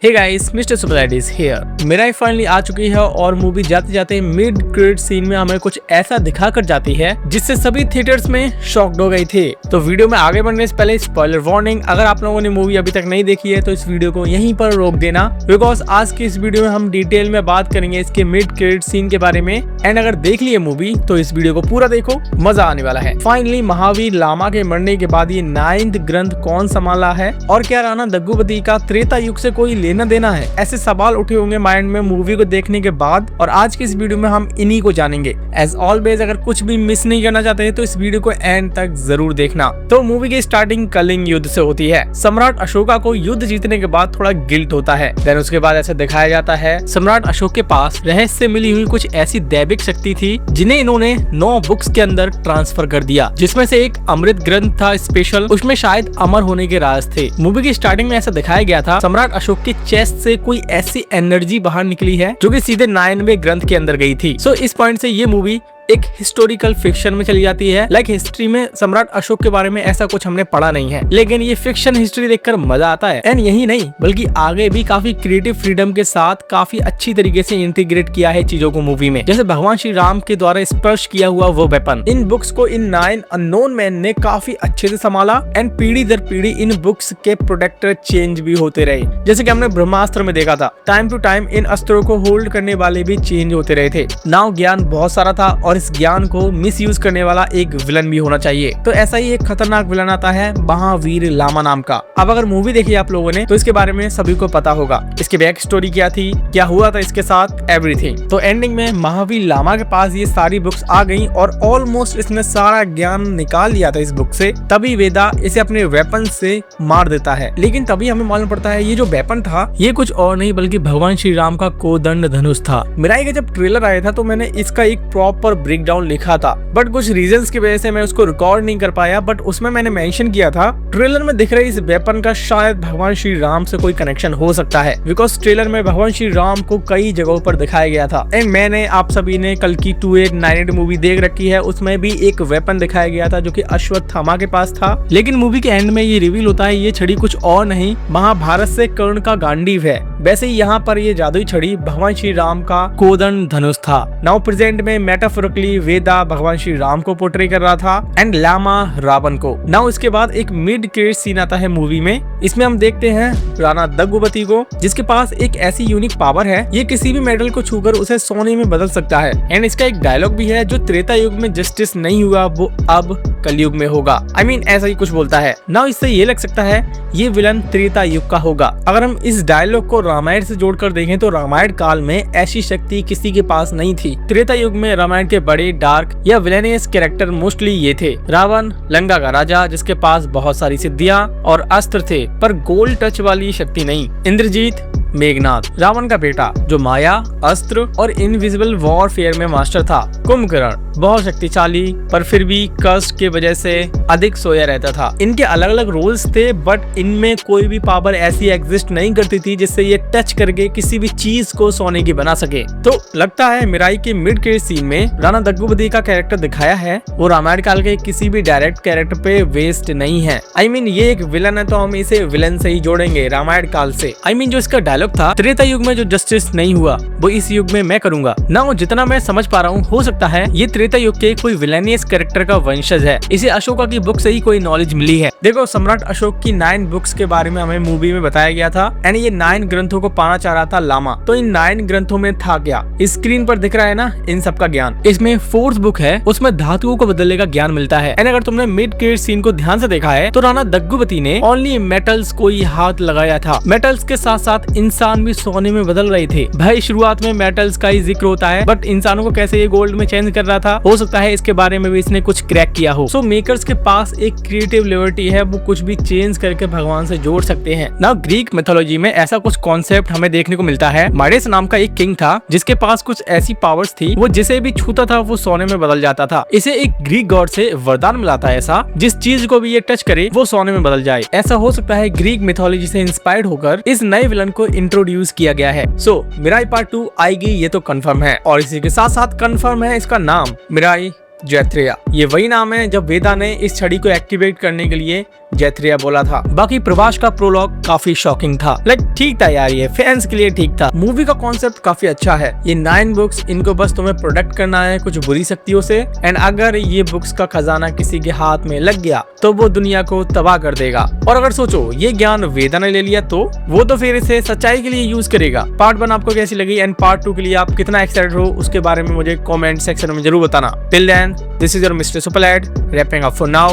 Hey guys, mister super is here. Mirai finally आ चुकी है और मूवी जाते जाते मिड क्रेडिट सीन में हमें कुछ ऐसा दिखा कर जाती है जिससे सभी थिएटर्स में शॉक्ड हो गई थी। तो वीडियो में आगे बढ़ने से पहले स्पॉइलर वार्निंग, अगर आप लोगों ने मूवी अभी तक नहीं देखी है तो इस वीडियो को यहीं पर रोक देना, बिकॉज आज की इस वीडियो में हम डिटेल में बात करेंगे इसके मिड क्रेडिट सीन के बारे में। एंड अगर देख लिए मूवी तो इस वीडियो को पूरा देखो, मजा आने वाला है। फाइनली महावीर लामा के मरने के बाद ये 9th ग्रंथ कौन संभाला है और क्या राणा दग्गुबती का त्रेता युग से कोई लेना देना है, ऐसे सवाल उठे होंगे माइंड में मूवी को देखने के बाद। और आज की इस वीडियो में हम इन्हीं को जानेंगे। एज ऑलवेज अगर कुछ भी मिस नहीं करना चाहते हैं तो इस वीडियो को एंड तक जरूर देखना। तो मूवी की स्टार्टिंग कलिंग युद्ध से होती है। सम्राट अशोका को युद्ध जीतने के बाद थोड़ा गिल्ट होता है। देन उसके बाद ऐसा दिखाया जाता है सम्राट अशोक के पास रहस्य से मिली हुई कुछ ऐसी दैविक शक्ति थी जिन्हें इन्होंने 9 बुक्स के अंदर ट्रांसफर कर दिया, जिसमें से एक अमृत ग्रंथ था स्पेशल, उसमें शायद अमर होने के राज थे। मूवी की स्टार्टिंग में ऐसा दिखाया गया था सम्राट अशोक के चेस्ट से कोई ऐसी एनर्जी बाहर निकली है जो कि सीधे 9वें ग्रंथ के अंदर गई थी। सो इस पॉइंट से ये मूवी एक हिस्टोरिकल फिक्शन में चली जाती है। लाइक हिस्ट्री में सम्राट अशोक के बारे में ऐसा कुछ हमने पढ़ा नहीं है, लेकिन ये फिक्शन हिस्ट्री देखकर मजा आता है। एंड यही नहीं बल्कि आगे भी काफी क्रिएटिव फ्रीडम के साथ काफी अच्छी तरीके से इंटीग्रेट किया है चीजों को मूवी में, जैसे भगवान श्री राम के द्वारा स्पर्श किया हुआ वो वेपन। इन बुक्स को इन 9 अननोन मैन ने काफी अच्छे से संभाला एंड पीढ़ी दर पीढ़ी इन बुक्स के प्रोटेक्टर चेंज भी होते रहे, जैसे कि हमने ब्रह्मास्त्र में देखा था। टाइम टू टाइम इन अस्त्रों को होल्ड करने वाले भी चेंज होते रहे थे। नाउ ज्ञान बहुत सारा था और इस ज्ञान को मिसयूज करने वाला एक विलन भी होना चाहिए। तो ऐसा ही एक खतरनाक विलन आता है महावीर लामा नाम का। अब अगर मूवी देखी आप लोगों ने तो इसके बारे में सभी को पता होगा, इसके बैक स्टोरी क्या थी, क्या हुआ था इसके साथ, एवरीथिंग। तो एंडिंग में महावीर लामा के पास ये सारी बुक्स आ गई और ऑलमोस्ट इसने सारा ज्ञान निकाल लिया था इस बुक से। तभी वेदा इसे अपने वेपन से मार देता है, लेकिन तभी हमें मालूम पड़ता है ये जो वेपन था ये कुछ और नहीं बल्कि भगवान श्री राम का कोदंड धनुष था। मिराई का जब ट्रेलर आया था तो मैंने इसका एक प्रॉपर ब्रेक डाउन लिखा था, बट कुछ रीजंस की वजह से मैं उसको रिकॉर्ड नहीं कर पाया। बट उसमें मैंने मेंशन किया था ट्रेलर में दिख रही इस वेपन का शायद भगवान श्री राम से कोई कनेक्शन हो सकता है, बिकॉज ट्रेलर में भगवान श्री राम को कई जगहों पर दिखाया गया था। एंड मैंने आप सभी ने कल की 2898 मूवी देख रखी है, उसमें भी एक वेपन दिखाया गया था जो कि अश्वत्थामा के पास था। लेकिन मूवी के एंड में ये रिवील होता है ये छड़ी कुछ और नहीं महाभारत से कर्ण का गांडीव है। वैसे ही यहाँ पर ये जादुई छड़ी भगवान श्री राम का कोदंड धनुष था। नाउ प्रेजेंट में मेटाफोरिकली वेदा भगवान श्री राम को पोर्ट्रे कर रहा था एंड लामा रावण को। नाउ इसके बाद एक मिड क्रेडिट सीन आता है मूवी में। इसमें हम देखते हैं राणा दग्गुबती को, जिसके पास एक ऐसी यूनिक पावर है ये किसी भी मेटल को छूकर उसे सोने में बदल सकता है। एंड इसका एक डायलॉग भी है, जो त्रेता युग में जस्टिस नहीं हुआ वो अब कलयुग में होगा। I mean, ऐसा ही कुछ बोलता है। नाउ इससे ये लग सकता है ये विलन त्रेता युग का होगा। अगर हम इस डायलॉग को रामायण से जोड़कर देखें तो रामायण काल में ऐसी शक्ति किसी के पास नहीं थी। त्रेता युग में रामायण के बड़े डार्क या विलेनियस कैरेक्टर मोस्टली ये थे। रावण लंका का राजा जिसके पास बहुत सारी सिद्धियां और अस्त्र थे पर गोल्ड टच वाली शक्ति नहीं। इंद्रजीत मेघनाथ रावण का बेटा जो माया, अस्त्र और इनविजिबल वॉरफेयर में मास्टर था। कुंभकर्ण बहुत शक्तिशाली पर फिर भी कष्ट के वजह से अधिक सोया रहता था। इनके अलग अलग रोल्स थे बट इनमें कोई भी पावर ऐसी एग्जिस्ट नहीं करती थी जिससे ये टच करके किसी भी चीज को सोने की बना सके। तो लगता है मिराई के मिड क्रेडिट सीन में राणा दग्गुबती का कैरेक्टर दिखाया है वो रामायण काल के किसी भी डायरेक्ट कैरेक्टर पे वेस्ट नहीं है। I mean, ये एक विलन है तो हम इसे विलन से ही जोड़ेंगे रामायण काल से। I mean, जो इसका डायलॉग था त्रेता युग में जो जस्टिस नहीं हुआ वो इस युग में मैं करूंगा ना। जितना मैं समझ पा रहा हूँ हो सकता है ये त्रेता युग के कोई विलेनियस कैरेक्टर का वंशज है। इसे अशोका की बुक से ही कोई नॉलेज मिली है। देखो सम्राट अशोक की 9 बुक्स के बारे में हमें मूवी में बताया गया था एंड ये 9 ग्रंथों को पाना चाह रहा था लामा। तो इन 9 ग्रंथों में था क्या, स्क्रीन पर दिख रहा है ना इन सब का ज्ञान। इसमें 4th बुक है उसमें धातुओं को बदलने का ज्ञान मिलता है। एंड अगर तुमने मिड क्रेडिट सीन को ध्यान से देखा है तो राणा दग्गुबती ने ओनली मेटल्स को ही हाथ लगाया था। मेटल्स के साथ साथ इंसान भी सोने में बदल रहे थे। भाई शुरुआत में मेटल्स का ही जिक्र होता है बट इंसानों को कैसे ये गोल्ड में चेंज कर रहा था, हो सकता है इसके बारे में भी इसने कुछ क्रैक किया हो। सो मेकर्स के पास एक क्रिएटिव लिबर्टी है, वो कुछ भी चेंज करके भगवान से जोड़ सकते हैं ना। ग्रीक मिथोलॉजी में ऐसा कुछ कॉन्सेप्ट हमें देखने को मिलता है। माइडस नाम का एक किंग था जिसके पास कुछ ऐसी पावर्स थी वो जिसे भी छूता था वो सोने में बदल जाता था। इसे एक ग्रीक गॉड से वरदान मिला था ऐसा जिस चीज को भी ये टच करे वो सोने में बदल जाए। ऐसा हो सकता है ग्रीक मिथोलॉजी से इंस्पायर्ड होकर इस नए विलन को इंट्रोड्यूस किया गया है। सो मिराई पार्ट 2 आएगी ये तो कंफर्म है और इसी के साथ साथ कंफर्म है इसका नाम मिराई जैत्रेया। ये वही नाम है जब वेदा ने इस छड़ी को एक्टिवेट करने के लिए जैत्रिया बोला था। बाकी प्रभास का प्रोलॉग काफी शॉकिंग था। ठीक था यार, ये फैंस के लिए ठीक था। मूवी का कॉन्सेप्ट काफी अच्छा है। ये 9 बुक्स, इनको बस तुम्हें प्रोटेक्ट करना है कुछ बुरी शक्तियों से, एंड अगर ये बुक्स का खजाना किसी के हाथ में लग गया तो वो दुनिया को तबाह कर देगा। और अगर सोचो ये ज्ञान वेदा ने ले लिया तो वो तो फिर इसे सच्चाई के लिए यूज करेगा। पार्ट 1 आपको कैसी लगी एंड पार्ट 2 के लिए आप कितना एक्साइटेड हो उसके बारे में मुझे कमेंट सेक्शन में जरूर बताना। Till then, this is your mister super lad, wrapping up for now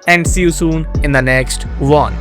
and see you soon in the next one.